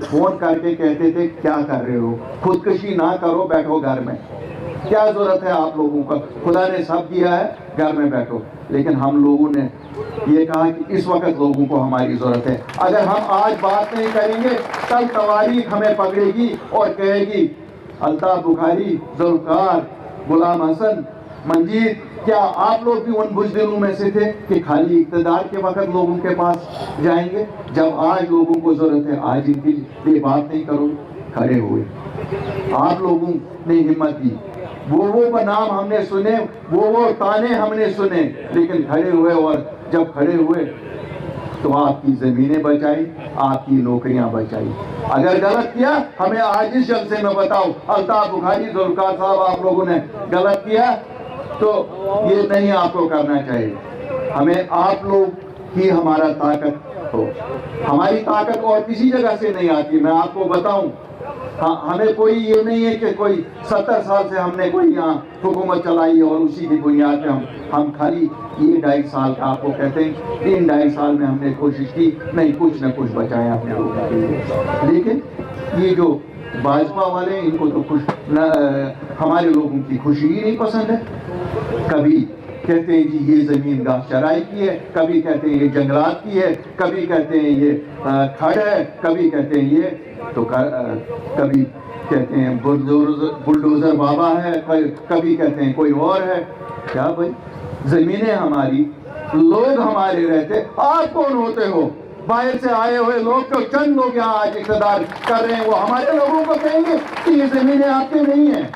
Phone کر کے کہتے تھے کیا کر رہے ہو, خودکشی نہ کرو, بیٹھو گھر میں, کیا ضرورت ہے آپ لوگوں کا, خدا نے سب دیا ہے, گھر میں بیٹھو. لیکن ہم لوگوں نے یہ کہا کہ اس وقت لوگوں کو ہماری ضرورت ہے. اگر ہم آج بات نہیں کریں گے, کل تواریخ ہمیں پکڑے گی اور کہے گی الطاف بخاری, ذوالفقار, غلام حسن, منجیت, کیا آپ لوگ بھی ان بزدلوں میں سے تھے کہ خالی اقتدار کے وقت لوگوں کے پاس جائیں گے؟ جب آج لوگوں کو ضرورت ہے, آج ان کی یہ بات نہیں کرو. کھڑے ہوئے, آپ لوگوں نے ہمت دی, وہ نام ہم نے سنے, وہ تانے ہم نے سنے, لیکن کھڑے ہوئے, اور جب کھڑے ہوئے تو آپ کی زمینیں بچائی, آپ کی نوکریاں بچائی. اگر غلط کیا ہمیں آج اس جلسے میں بتاؤ, الطاف بخاری, ذوالفقار صاحب, آپ لوگوں نے غلط کیا تو یہ نہیں آپ کو کرنا چاہیے. ہمیں آپ لوگ ہی ہمارا طاقت ہو, ہماری طاقت اور کسی جگہ سے نہیں آتی. میں آپ کو بتاؤں, ہمیں کوئی یہ نہیں ہے کہ کوئی 70 سال سے ہم نے کوئی یہاں حکومت چلائی اور اسی کی بنیاد پہ ہم خالی یہ 2.5 سال کا آپ کو کہتے ہیں, ان 2.5 سال میں ہم نے کوشش کی نہیں کچھ نہ کچھ بچایا اپنے لوگوں کے لیے. لیکن یہ جو بھاجپا والے, ان کو تو ہمارے لوگوں کی خوشی ہی نہیں پسند ہے. کبھی کہتے ہیں جی یہ زمین گاہ چرائی کی ہے, کبھی کہتے ہیں یہ جنگلات کی ہے, کبھی کہتے ہیں یہ کھڑ ہے, کبھی کہتے ہیں یہ, تو کبھی کہتے ہیں بلڈوزر بابا ہے, کبھی کہتے ہیں کوئی اور ہے. کیا بھائی, زمینیں ہماری, لوگ ہمارے رہتے, آپ کون ہوتے ہو؟ باہر سے آئے ہوئے لوگ, تو چند لوگ یہاں آج اقتدار کر رہے ہیں, وہ ہمارے لوگوں کو کہیں گے کہ یہ زمینیں آپ کی نہیں ہیں.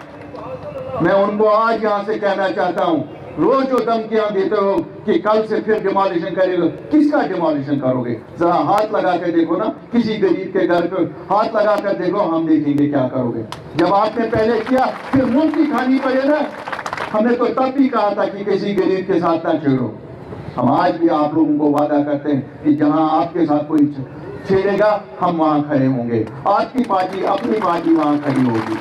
میں ان کو آج یہاں سے کہنا چاہتا ہوں, روز جو دھمکیاں دیتے ہو کہ کل سے پھر ڈیمولیشن کرے گا, کس کا ڈیمولیشن کرو گے؟ ذرا ہاتھ لگا کے دیکھو نا, کسی غریب کے گھر پہ ہاتھ لگا کر دیکھو, ہم دیکھیں گے کیا کرو گے. جب آپ نے پہلے کیا پھر ملک کی کھانی پڑے نا. ہم نے تو تب بھی کہا تھا کہ کسی غریب کے ساتھ نہ چھیڑو. ہم آج بھی آپ لوگوں کو وعدہ کرتے ہیں کہ جہاں آپ کے ساتھ کوئی چھیڑے گا ہم وہاں کھڑے ہوں گے, آپ کی پارٹی, اپنی پارٹی وہاں کھڑی ہوگی.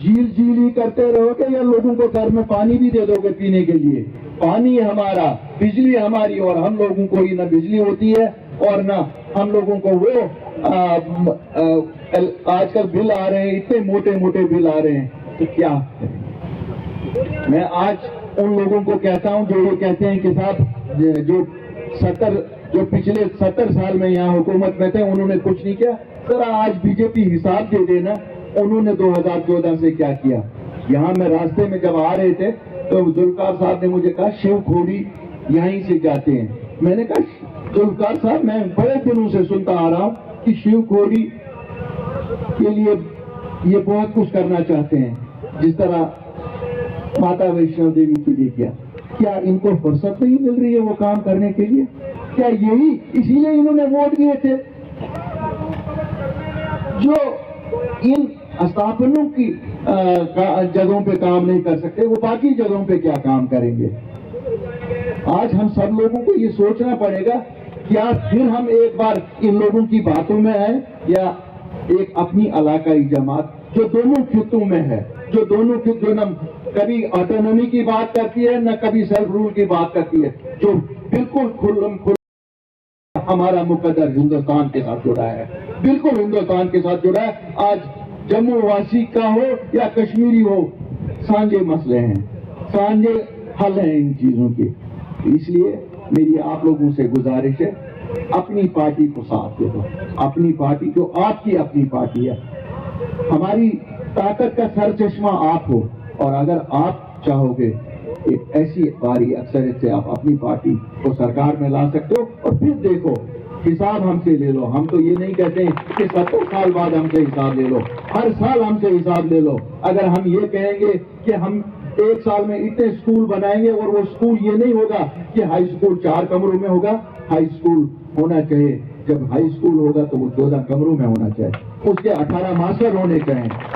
جھیل ہی کرتے رہو گے یا لوگوں کو گھر میں پانی بھی دے دو گے پینے کے لیے؟ پانی ہمارا, بجلی ہماری, اور ہم لوگوں کو ہی نہ بجلی ہوتی ہے اور نہ ہم لوگوں کو وہ آج کل بل آ رہے ہیں, اتنے موٹے موٹے بل آ رہے ہیں, تو کیا کریں؟ میں آج ان لوگوں کو کہتا ہوں جو یہ کہتے ہیں کہ صاحب جو پچھلے 70 سال میں یہاں حکومت میں تھے انہوں نے کچھ نہیں کیا. ذرا آج بی جے پی حساب دے دینا انہوں نے 2014 سے کیا کیا. یہاں میں راستے میں جب آ رہے تھے تو ذوالفقار صاحب نے مجھے کہا شیو کھوڑی یہیں سے جاتے ہیں. میں نے کہا ذوالفقار صاحب, میں بڑے دنوں سے سنتا آ رہا ہوں کہ شیو کھوڑی کے لیے یہ بہت کچھ کرنا چاہتے ہیں, جس طرح ماتا ویشنو دیوی کے لیے کیا ان کو فرصت نہیں مل رہی ہے وہ کام کرنے کے لیے؟ کیا یہی اسی لیے انہوں نے ووٹ دیے تھے؟ جو ان استھاپنوں کی جگہوں پہ کام نہیں کر سکتے وہ باقی جگہوں پہ کیا کام کریں گے؟ آج ہم سب لوگوں کو یہ سوچنا پڑے گا, کیا پھر ہم ایک بار ان لوگوں کی باتوں میں آئیں, یا ایک اپنی علاقائی جماعت جو دونوں خطوں میں ہے, جو دونوں خطوں نہ کبھی آٹونومی کی بات کرتی ہے نہ کبھی سیلف رول کی بات کرتی ہے, جو بالکل کھلم کھل ہمارا مقدر ہندوستان کے ساتھ جڑا ہے, بالکل ہندوستان کے ساتھ جڑا ہے. آج جموں واسی کا ہو یا کشمیری ہو, سانجھے مسئلے ہیں, سانجھے حل ہیں ان چیزوں کے. اس لیے میری آپ لوگوں سے گزارش ہے, اپنی پارٹی کو ساتھ دے دو, اپنی پارٹی جو آپ کی اپنی پارٹی ہے. ہماری طاقت کا سر چشمہ آپ ہو, اور اگر آپ چاہو گے ایک ایسی باری اکثریت سے آپ اپنی پارٹی کو سرکار میں لا سکتے ہو, اور پھر دیکھو حساب ہم سے لے لو. ہم تو یہ نہیں کہتے کہ 70 سال بعد ہم سے حساب لے لو, ہر سال ہم سے حساب لے لو. اگر ہم یہ کہیں گے کہ ہم 1 سال میں اتنے اسکول بنائیں گے, اور وہ اسکول یہ نہیں ہوگا کہ ہائی اسکول 4 کمروں میں ہوگا, ہائی اسکول ہونا چاہیے, جب ہائی اسکول ہوگا تو وہ 14 کمروں میں ہونا چاہیے, اس کے 18 ماسٹر ہونے چاہیے.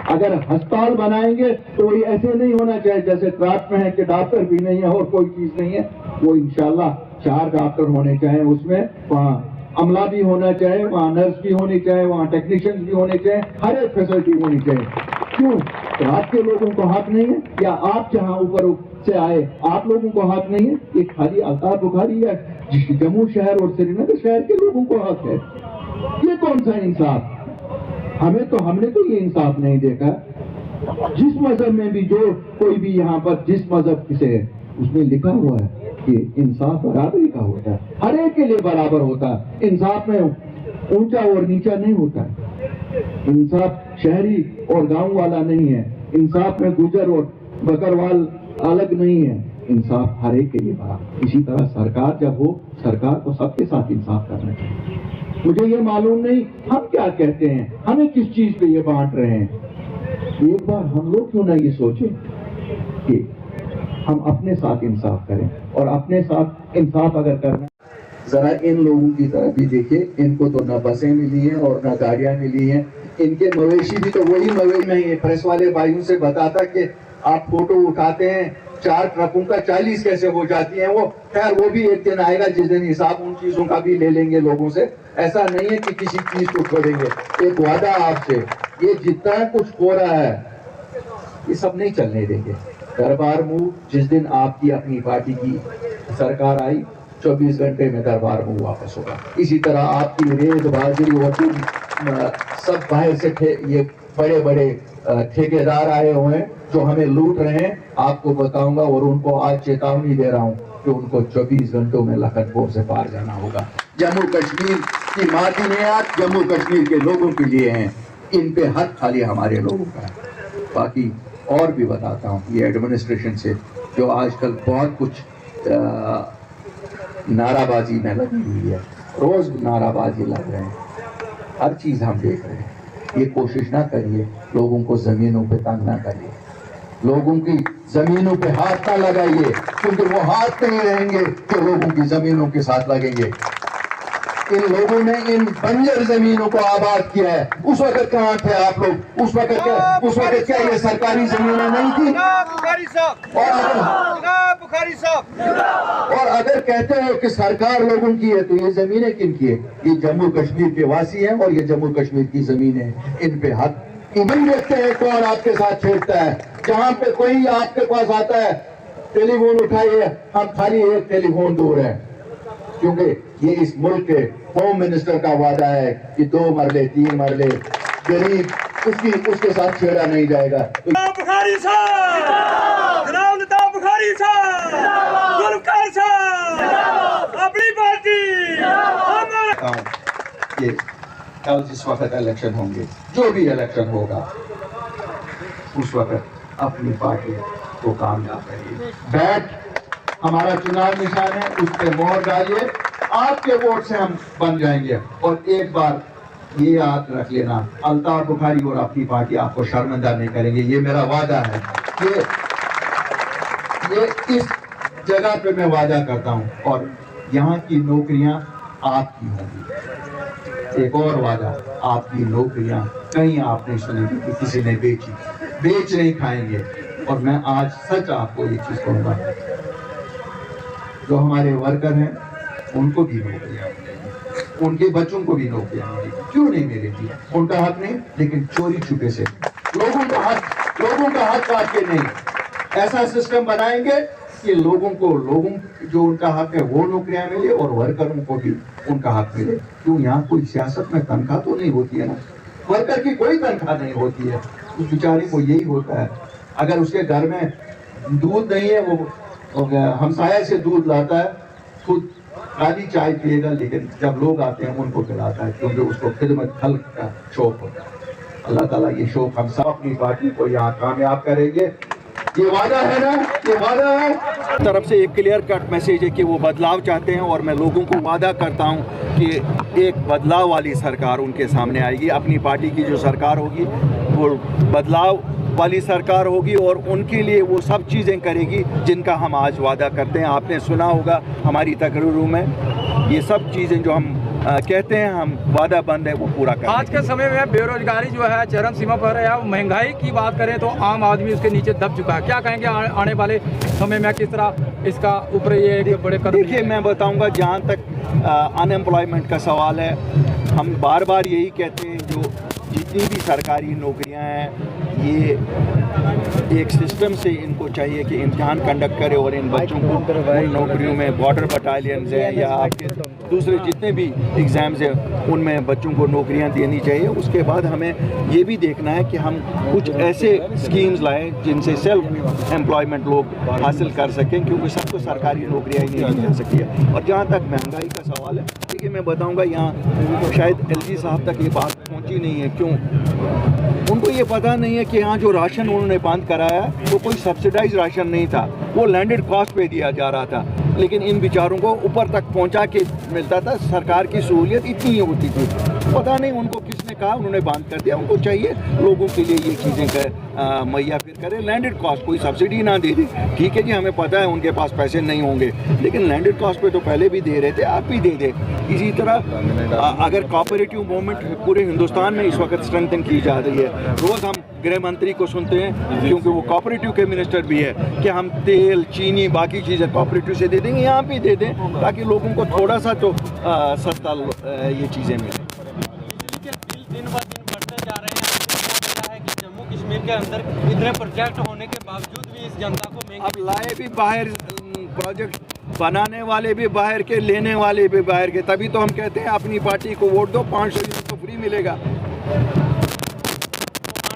اگر ہسپتال بنائیں گے تو وہ ایسے نہیں ہونا چاہیے جیسے ٹراٹ میں ہے کہ ڈاکٹر بھی نہیں ہے اور کوئی چیز نہیں ہے. وہ انشاءاللہ 4 ڈاکٹر ہونے چاہیے, اس میں وہاں عملہ بھی ہونا چاہیے, وہاں نرس بھی ہونی چاہیے, وہاں ٹیکنیشین بھی ہونے چاہیے, ہر ایک فیسلٹی ہونی چاہیے. کیوں رات کے لوگوں کو حق نہیں ہے؟ یا آپ جہاں اوپر سے آئے آپ لوگوں کو حق نہیں ہے؟ یہ خالی الطاف بخاری یا जम्मू शहर और श्रीनगर शहर के लोगों को हक है। ये कौन सा इंसाफ? हमने तो ये इंसाफ नहीं देखा। जिस मजहब में भी जो कोई भी यहाँ पर जिस मजहब से है, उसमें लिखा हुआ है कि इंसाफ बराबरी का होता है, हर एक के लिए बराबर होता है। इंसाफ में ऊंचा और नीचा नहीं होता है। इंसाफ शहरी और गांव वाला नहीं है। इंसाफ में गुजर और बकरवाल अलग नहीं है। इंसाफ हर एक के लिए बराबर। इसी तरह सरकार जब हो, सरकार को सबके साथ इंसाफ करना चाहिए। मुझे ये मालूम नहीं हम क्या कहते हैं, हमें किस चीज पे ये बांट रहे हैं। एक बार हम लोग क्यों ना ये सोचें कि हम अपने साथ इंसाफ करें, और अपने साथ इंसाफ अगर करना, जरा इन लोगों की तरफ भी देखिए। इनको तो न बसें मिली हैं और न गाड़ियां मिली हैं। इनके मवेशी भी तो वही मवेशी में प्रेस वाले भाइयों से बताता कि आप फोटो उठाते हैं 4 ट्रकों का 40 कैसे हो जाती हैं। वो खैर वो भी एक दिन आएगा जिस दिन हिसाब उन चीजों का भी ले लेंगे लोगों से। ऐसा नहीं है कि किसी चीज को छोड़ेंगे। एक वादा आपसे, ये जितना कुछ हो रहा है ये सब नहीं चलने देंगे। दरबार मूव जिस दिन आपकी अपनी पार्टी की सरकार आई, 24 घंटे में दरबार मूव वापस होगा। इसी तरह आपकी रेत बाजरी और सब बाहर से ये बड़े बड़े ठेकेदार आए हुए हैं जो हमें लूट रहे हैं, आपको बताऊंगा और उनको आज चेतावनी दे रहा हूं कि उनको 24 घंटों में लखनपुर से पार जाना होगा। जम्मू कश्मीर की मादनियात जम्मू कश्मीर के लोगों के लिए हैं, इन पे हक खाली हमारे लोगों का है। बाकी और भी बताता हूँ, ये एडमिनिस्ट्रेशन से जो आजकल बहुत कुछ नाराबाजी में लगी हुई है, रोज नाराबाजी लग रहे हैं, हर चीज हम देख रहे हैं। ये कोशिश ना करिए लोगों को जमीनों पे तंग ना करिए, लोगों की जमीनों पे हाथ ना लगाइए, क्योंकि वो हाथ नहीं रहेंगे जो लोगों की जमीनों के साथ लगेंगे। इन लोगों ने इन बंजर जमीनों को आबाद किया है। उस वक्त कहाँ थे आप लोग? उस वक्त क्या ये सरकारी जमीनें नहीं थी? और अगर कहते हो कि सरकार लोगों की है तो ये जमीनें किन की है? ये जम्मू कश्मीर के वासी हैं और ये जम्मू कश्मीर की जमीनें हैं। इन पे हक नहीं देखते हैं कौन आपके साथ छेड़ता है। जहाँ पे कोई आपके पास आता है, टेलीफोन उठाइए, हम खाली एक टेलीफोन दूर है, क्योंकि ये इस मुल्क के होम मिनिस्टर का वादा है कि 2 मरले 3 मरले गरीब उसके साथ छेड़ा नहीं जाएगा। बुखारी साहब, जनाब नेता बुखारी साहब, जुल्फकार साहब, अपनी पार्टी ये कल जिस वक्त इलेक्शन होंगे, जो भी इलेक्शन होगा, उस वक्त अपनी पार्टी को कामयाब करिए। बैट हमारा चुनाव निशान है, उस पर मोहर डालिए, आपके वोट से हम बन जाएंगे। और एक बार ये याद रख लेना, अल्ताफ बुखारी और अपनी पार्टी आपको शर्मिंदा नहीं करेंगे, ये मेरा वादा है। ये इस जगह पे मैं वादा करता हूँ, और यहाँ की नौकरियाँ आपकी होंगी। एक और वादा, आपकी नौकरियाँ कहीं आप नहीं सुनेंगे कि किसी ने बेच नहीं खाएंगे। और मैं आज सच आपको ये चीज कहूँगा, जो हमारे वर्कर हैं उनको भी नौकरियाँ, उनके बच्चों को भी नौकरियाँ मिलेगी। क्यों नहीं मिलेगी? उनका हक नहीं, लेकिन चोरी छुपे से लोगों का हक काट के नहीं। ऐसा सिस्टम बनाएंगे कि लोगों जो उनका हक है वो नौकरियां मिले और वर्करों को भी उनका हक मिले। क्यों? यहाँ कोई सियासत में तनख्वाह तो नहीं होती है ना, वर्कर की कोई तनख्वाह नहीं होती है। उस बेचारे को यही होता है, अगर उसके घर में दूध नहीं है, वो हमसाया से दूध लाता है, खुद खाली चाय पिएगा, लेकिन जब लोग आते हैं उनको पिलाता है, क्योंकि उसको खिदमत खल्क का शौक होता है। अल्लाह ताला ये शौक हम सब अपनी पार्टी को यहाँ कामयाब करेंगे। ये वादा है ना, ये वादा है। तरफ से एक क्लियर कट मैसेज है कि वो बदलाव चाहते हैं, और मैं लोगों को वादा करता हूं कि एक बदलाव वाली सरकार उनके सामने आएगी। अपनी पार्टी की जो सरकार होगी वो बदलाव वाली सरकार होगी, और उनके लिए वो सब चीज़ें करेगी जिनका हम आज वादा करते हैं। आपने सुना होगा हमारी तकरीरों में ये सब चीज़ें जो हम कहते हैं, हम वादा बंद है वो पूरा करें। आज के समय में बेरोजगारी जो है चरम सीमा पर है, या महंगाई की बात करें तो आम आदमी उसके नीचे दब चुका है। क्या कहेंगे आने वाले समय में किस तरह इसका ऊपर ये एक बड़े कदम? देखिए, मैं बताऊंगा, जहाँ तक अनएम्प्लॉयमेंट का सवाल है, हम बार बार यही कहते हैं, जो जितनी भी सरकारी नौकरियां हैं ये एक सिस्टम से इनको चाहिए कि इम्तिहान कंडक्ट करे और इन बच्चों को उन नौकरियों में बॉर्डर बटालियंस हैं या आपके दूसरे जितने भी एग्ज़ाम्स हैं उनमें बच्चों को नौकरियां देनी चाहिए। उसके बाद हमें ये भी देखना है कि हम कुछ ऐसे स्कीम्स लाएं जिनसे सेल्फ एम्प्लॉयमेंट लोग हासिल कर सकें, क्योंकि सबको सरकारी नौकरियां ही नहीं मिल सकती है। और जहाँ तक महंगाई का सवाल है, देखिए मैं बताऊँगा, यहाँ शायद एलजी साहब तक ये बात पहुँची नहीं है। क्यों? उनको ये पता नहीं है कि यहाँ जो राशन उन्होंने बंद कराया वो कोई सब्सिडाइज राशन नहीं था, वो लैंडेड कॉस्ट पे दिया जा रहा था, लेकिन इन बेचारों को ऊपर तक पहुँचा के मिलता था। सरकार की सहूलियत इतनी ही होती थी, पता नहीं उनको किसने कहा, उन्होंने बंद कर दिया। उनको चाहिए लोगों के लिए ये चीज़ें मुहैया फिर करें, लैंडेड कॉस्ट, कोई सब्सिडी ना दे दी। ठीक है जी, हमें पता है उनके पास पैसे नहीं होंगे, लेकिन लैंडेड कॉस्ट पे तो पहले भी दे रहे थे, आप भी दे दे। इसी तरह अगर कोऑपरेटिव मूवमेंट पूरे हिंदुस्तान में इस वक्त स्ट्रेंथन की जा रही है, रोज़ हम गृह मंत्री को सुनते हैं, क्योंकि वो कोऑपरेटिव के मिनिस्टर भी है, कि हम तेल चीनी बाकी चीज़ें कोऑपरेटिव से दे देंगे, यहाँ भी दे दें, ताकि लोगों को थोड़ा सा तो सस्ता ये चीज़ें मिलें। दिन ब दिन बढ़ते जा रहे हैं। आपको पता है कि जम्मू कश्मीर के अंदर इतने प्रोजेक्ट होने के बावजूद भी इस जनता को महंगी, अब लाए भी बाहर प्रोजेक्ट, बनाने वाले भी बाहर के, लेने वाले भी बाहर के, तभी तो हम कहते हैं अपनी पार्टी को वोट दो, 500 यूनिट तो फ्री मिलेगा। आने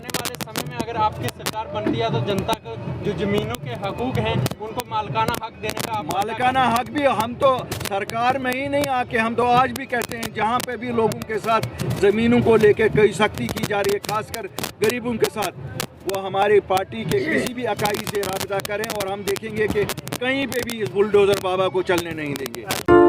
वाले समय में अगर आपकी सरकार बनती है तो जनता को जो जमीनों के हकूक हैं उनको मालिकाना हक देने का मालिकाना हक भी, हम तो सरकार में ही नहीं आके, हम तो आज भी कहते हैं जहाँ पे भी लोगों के साथ ज़मीनों को लेकर कई सख्ती की जा रही है, खासकर गरीबों के साथ, वो हमारी पार्टी के किसी भी इकाई से राब्ता करें और हम देखेंगे कि कहीं पे भी इस बुलडोज़र बाबा को चलने नहीं देंगे।